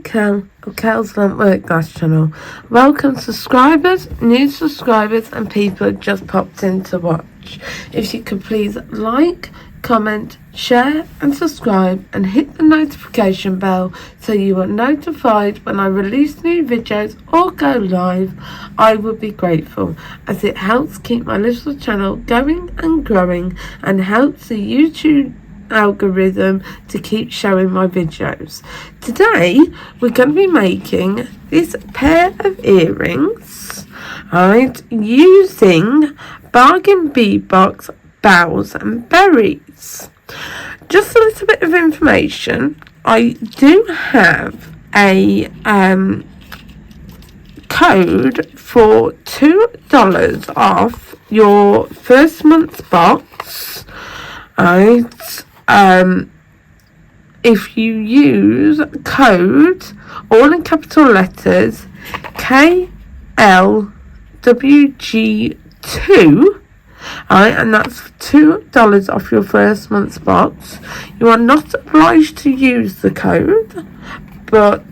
Kel of Kel's Work Glass channel. Welcome subscribers, new subscribers and people who just popped in to watch. If you could please like, comment, share and subscribe and hit the notification bell so you are notified when I release new videos or go live, I would be grateful, as it helps keep my little channel going and growing and helps the YouTube algorithm to keep showing my videos. Today we're going to be making this pair of earrings, right, using Bargain Bead Box, Boughs and Berries. Just a little bit of information. I do have a code for $2 off your first month's box, right? If you use code, all in capital letters, KLWG2, alright, and that's $2 off your first month's box. You are not obliged to use the code, but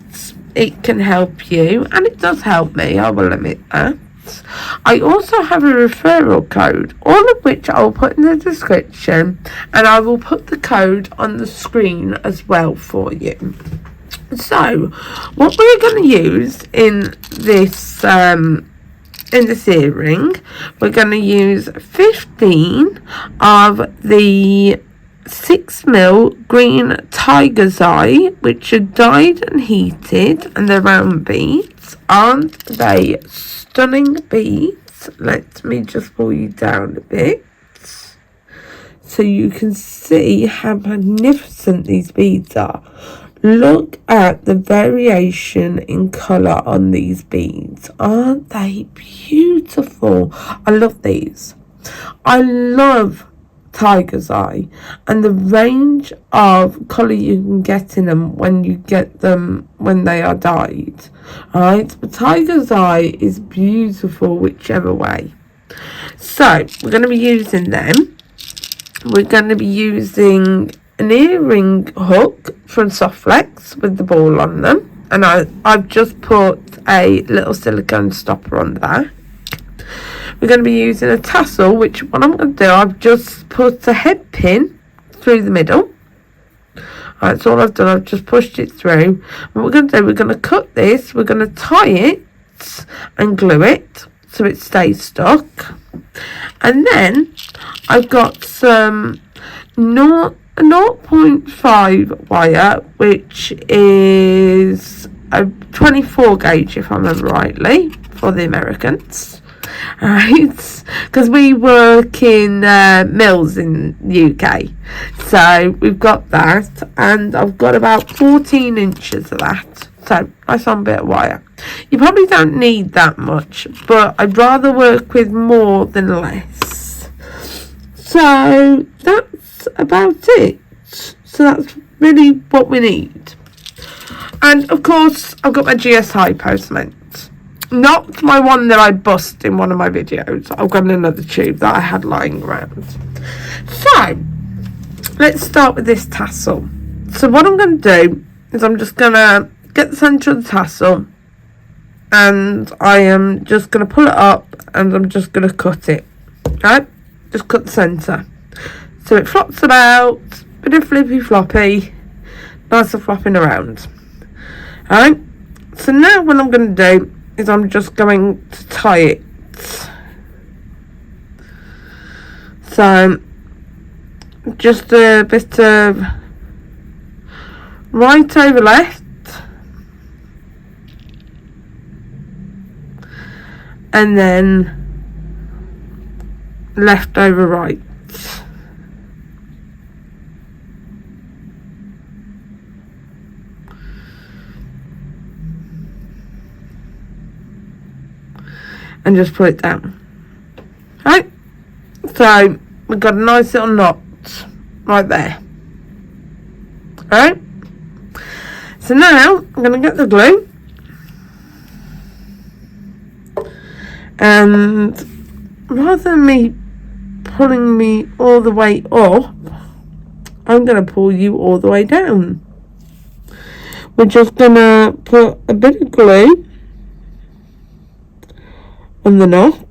it can help you, and it does help me, I will admit that. I also have a referral code, all of which I will put in the description, and I will put the code on the screen as well for you. So, what we're going to use in this earring, we're going to use 15 of the 6mm green Tigerseye, which are dyed and heated, and they're round beads. Aren't they stunning beads? Let me just pull you down a bit so you can see how magnificent these beads are. Look at the variation in colour on these beads. Aren't they beautiful? I love these. I love Tigerseye and the range of colour you can get in them when you get them when they are dyed. Alright, but Tigerseye is beautiful whichever way. So we're going to be using them. We're going to be using an earring hook from Softflex with the ball on them, and I've just put a little silicone stopper on that. We're going to be using a tassel, which what I'm going to do, I've just put a head pin through the middle. That's all I've done, I've just pushed it through. And what we're going to do, we're going to cut this, we're going to tie it and glue it so it stays stuck. And then I've got some 0.5 wire, which is a 24 gauge if I remember rightly, for the Americans. Right, because we work in mills in the UK, so we've got that, and I've got about 14 inches of that, so nice long bit of wire. You probably don't need that much, but I'd rather work with more than less. So that's about it. So that's really what we need. And of course I've got my GS Hypo cement. Not my one that I bust in one of my videos. I've got another tube that I had lying around. So, let's start with this tassel. So what I'm going to do is I'm just going to get the centre of the tassel, and I am just going to pull it up, and I'm just going to cut it. Right? Just cut the centre. So it flops about, bit of flippy floppy, nice and flopping around. Alright? So now what I'm going to do is I'm just going to tie it. So just a bit of right over left, and then left over right. And just put it down. Right, so we've got a nice little knot right there. Alright, so now I'm going to get the glue, and rather than me pulling me all the way up, I'm going to pull you all the way down. we're just gonna put a bit of glue on the knot.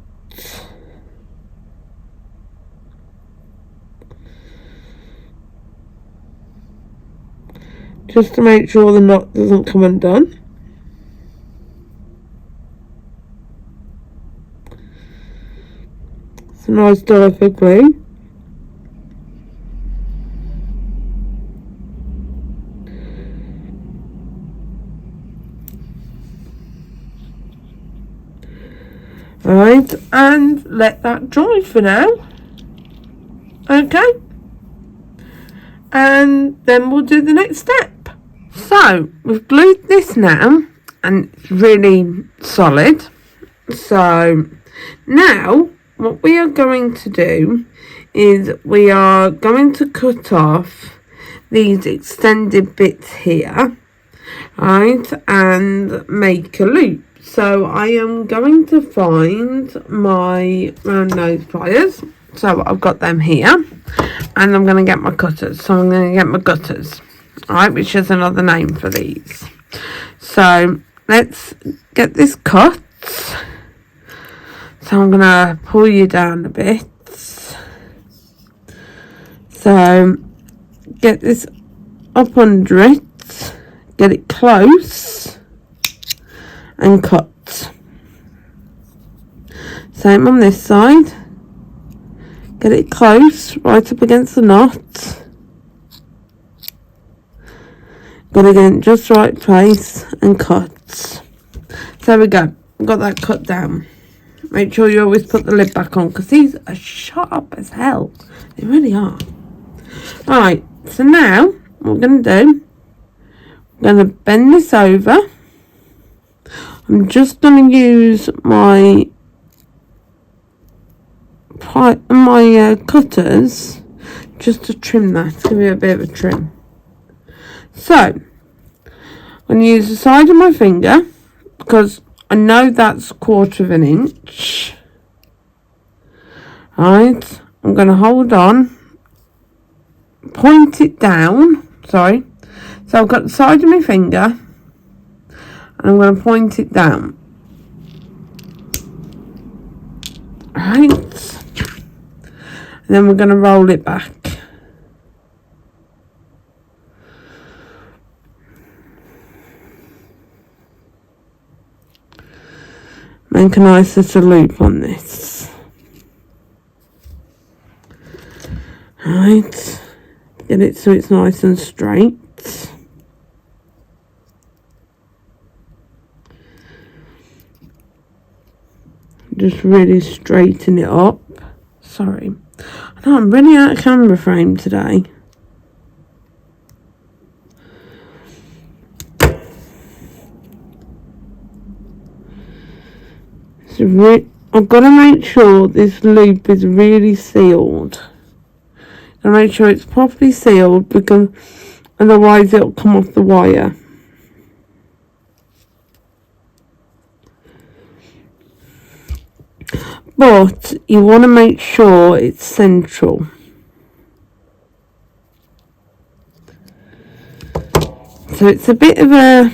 Just to make sure the knot doesn't come undone. It's a nice dollop of glue. Alright, and let that dry for now. Okay. And then we'll do the next step. So, we've glued this now, and it's really solid. So, now, what we are going to do is we are going to cut off these extended bits here, right, and make a loop. So I am going to find my round nose pliers. So I've got them here, and I'm going to get my cutters. So I'm going to get my gutters, alright, which is another name for these. So let's get this cut. So I'm going to pull you down a bit. So get this up under it, get it close, and cut. Same on this side. Get it close, right up against the knot. Got to get it just right place and cut. So there we go. Got that cut down. Make sure you always put the lid back on, because these are sharp as hell. They really are. Alright, so now what we're going to do, I'm going to bend this over. I'm just going to use my cutters just to trim that, give it a bit of a trim. So, I'm going to use the side of my finger, because I know that's 1/4 of an inch. Right, I'm going to hold on, point it down, sorry. So I've got the side of my finger, and I'm going to point it down. Right. And then we're going to roll it back. Make a nice little loop on this. Right. Get it so it's nice and straight. Just really straighten it up. Sorry. I know I'm running out of camera frame today. I've got to make sure this loop is really sealed. And make sure it's properly sealed, because otherwise it'll come off the wire. But you want to make sure it's central. So it's a bit of a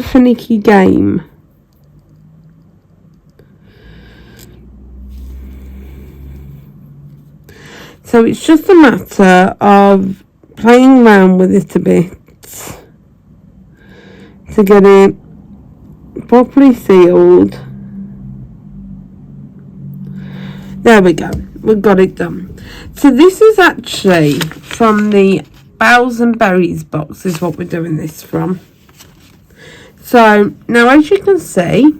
finicky game. So it's just a matter of playing around with it a bit to get it properly sealed. There we go. We've got it done. So this is actually from the Boughs and Berries box is what we're doing this from. So now, as you can see,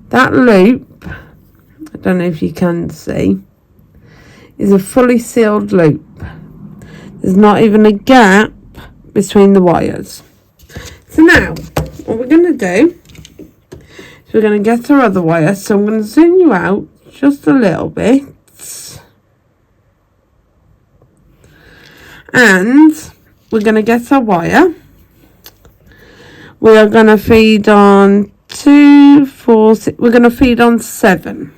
that loop, I don't know if you can see, is a fully sealed loop. There's not even a gap between the wires. So now, what we're going to do is we're going to get our other wire. So I'm going to zoom you out just a little bit. And we're going to get our wire. We are going to feed on 2, 4, 6. We're going to feed on 7.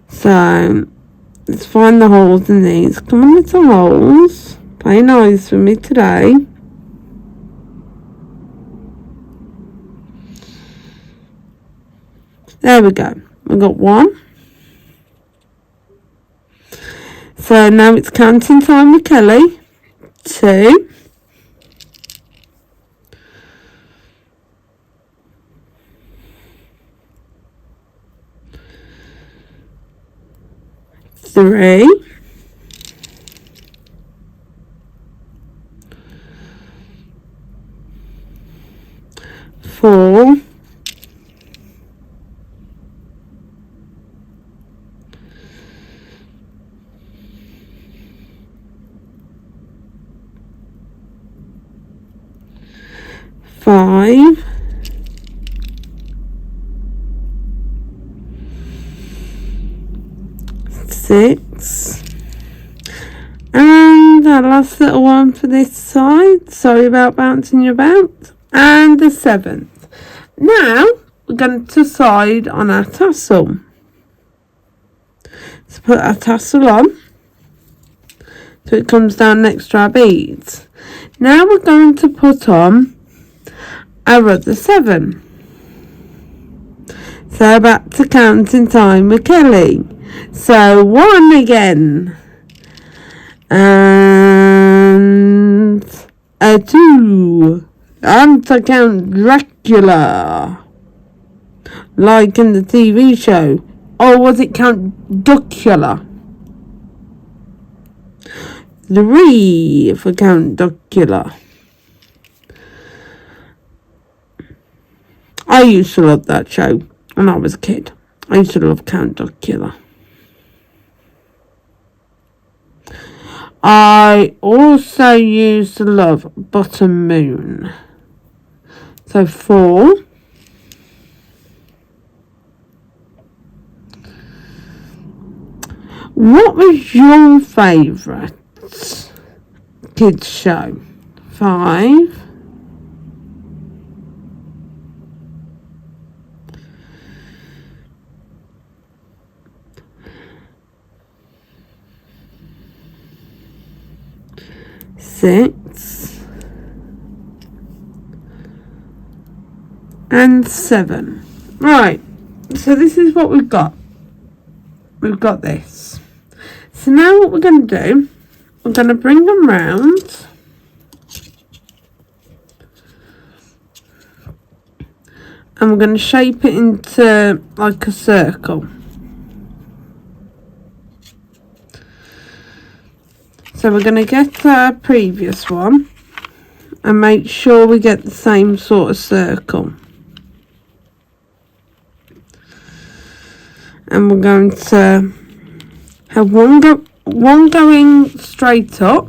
So let's find the holes in these. Come on, little holes. Play nice with me today. There we go. We got one. So now it's counting time with Kelly. 2. 3. 4. 5. 6. And our last little one for this side. Sorry about bouncing you about. And the 7th. Now we're going to decide on our tassel. Let's put our tassel on so it comes down next to our beads. Now we're going to put on our other 7. So back to counting time with Kelly. So 1 again. And a 2. And to count Dracula. Like in the TV show. Or was it Count Duckula? 3 for Count Duckula. I used to love that show when I was a kid. I used to love Count Duckula. I also used to love Bottom Moon. So 4. 'What was your favourite kids show? 5. 6. And 7. Right, so this is what we've got. We've got this. So now what we're going to do, we're going to bring them round. And we're going to shape it into like a circle. So we're going to get our previous one and make sure we get the same sort of circle. And we're going to have one going straight up.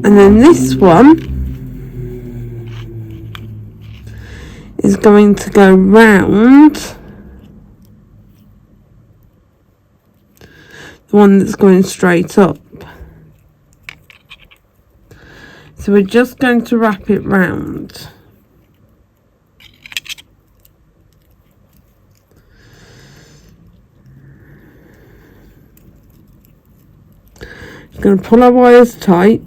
And then this one is going to go round the one that's going straight up. So we're just going to wrap it round. Going to pull our wires tight.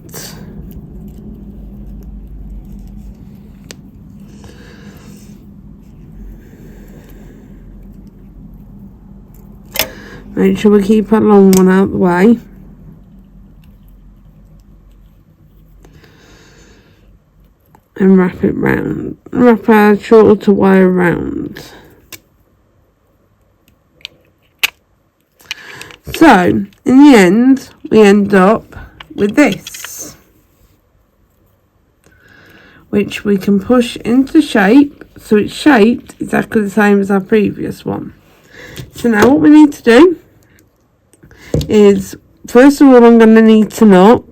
Make sure we keep our long one out the way. And wrap it round. Wrap our shorter wire round. So, in the end, we end up with this, which we can push into shape, so it's shaped exactly the same as our previous one. So now what we need to do is, first of all, I'm going to need to knot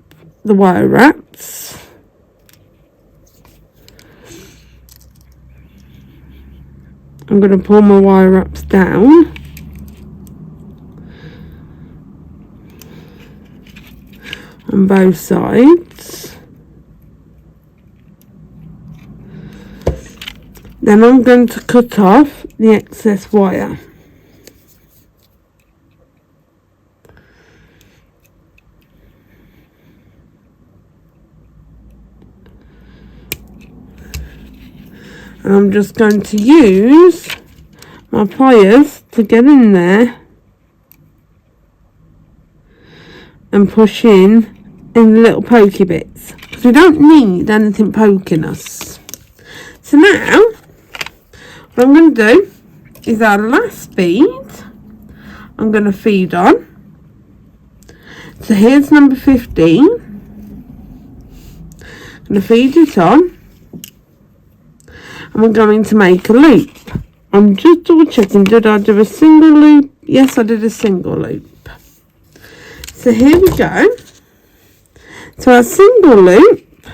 the wire wraps. I'm going to pull my wire wraps down. On both sides. Then I'm going to cut off the excess wire. And I'm just going to use my pliers to get in there and push in the little pokey bits, because we don't need anything poking us. So now what I'm going to do is our last bead I'm going to feed on. So here's number 15. I'm going to feed it on, and we're going to make a loop. I'm just double checking, did I do a single loop? Yes, I did a single loop. So here we go. So our single loop,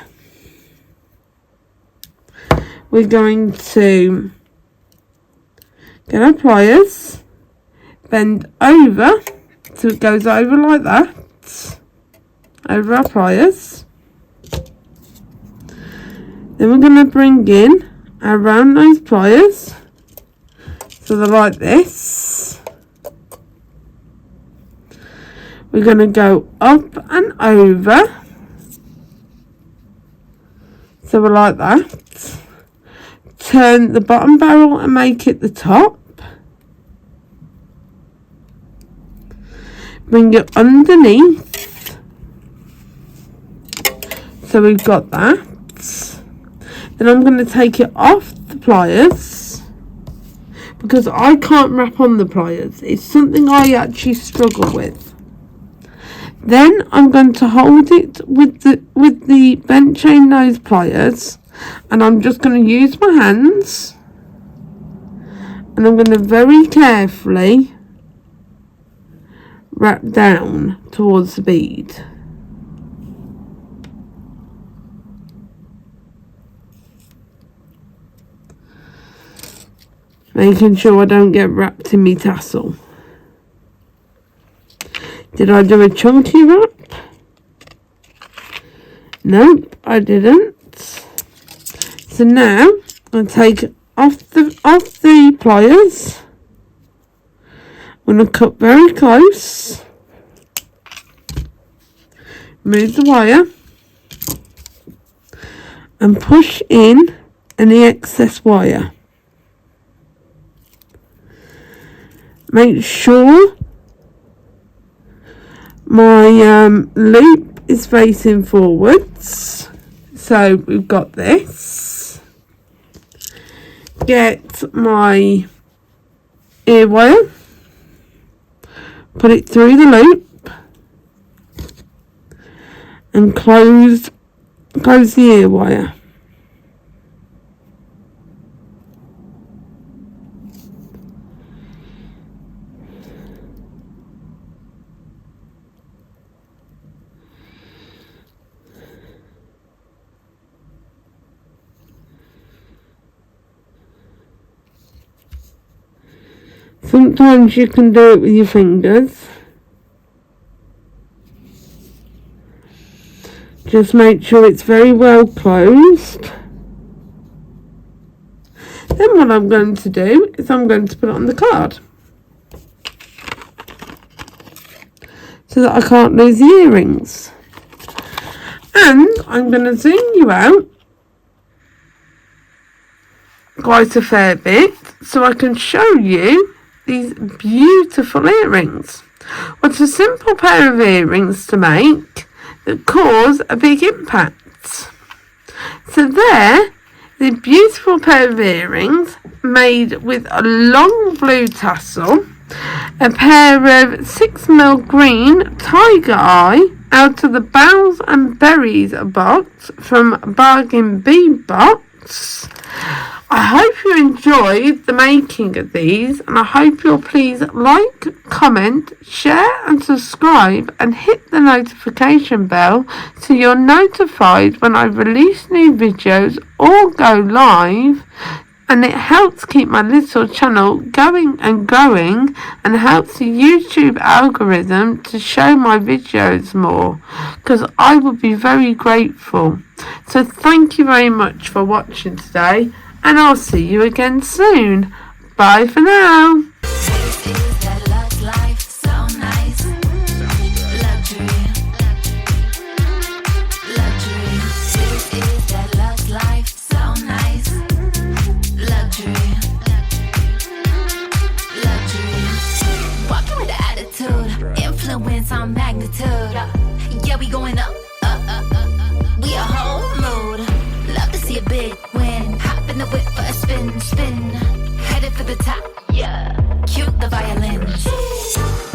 we're going to get our pliers, bend over so it goes over like that, over our pliers. Then we're going to bring in our round nose pliers, so they're like this. We're going to go up and over, so we're like that. Turn the bottom barrel and make it the top. Bring it underneath, so we've got that. Then I'm going to take it off the pliers, because I can't wrap on the pliers. It's something I actually struggle with. Then I'm going to hold it with the bent chain nose pliers, and I'm just going to use my hands, and I'm going to very carefully wrap down towards the bead. Making sure I don't get wrapped in my tassel. Did I do a chunky wrap? Nope, I didn't. So now I'll take off the pliers. I'm going to cut very close. Move the wire and push in any excess wire. Make sure my loop is facing forwards. So we've got this. Get my ear wire. Put it through the loop. And close the ear wire. Sometimes you can do it with your fingers. Just make sure it's very well closed. Then what I'm going to do is I'm going to put it on the card, so that I can't lose the earrings. And I'm going to zoom you out quite a fair bit so I can show you these beautiful earrings. Well, it's a simple pair of earrings to make that cause a big impact. So there, the beautiful pair of earrings made with a long blue tassel, a pair of 6mm green tiger eye out of the Boughs and Berries box from Bargain Bead Box. I hope you enjoyed the making of these, and I hope you'll please like, comment, share and subscribe, and hit the notification bell so you're notified when I release new videos or go live. And it helps keep my little channel going and growing, and helps the YouTube algorithm to show my videos more, because I would be very grateful. So thank you very much for watching today, and I'll see you again soon. Bye for now. magnitude. Yeah, we going up. We a whole mood. Love to see a big win. Hop in the whip for a spin, spin. Headed for the top. Yeah. Cute the violins.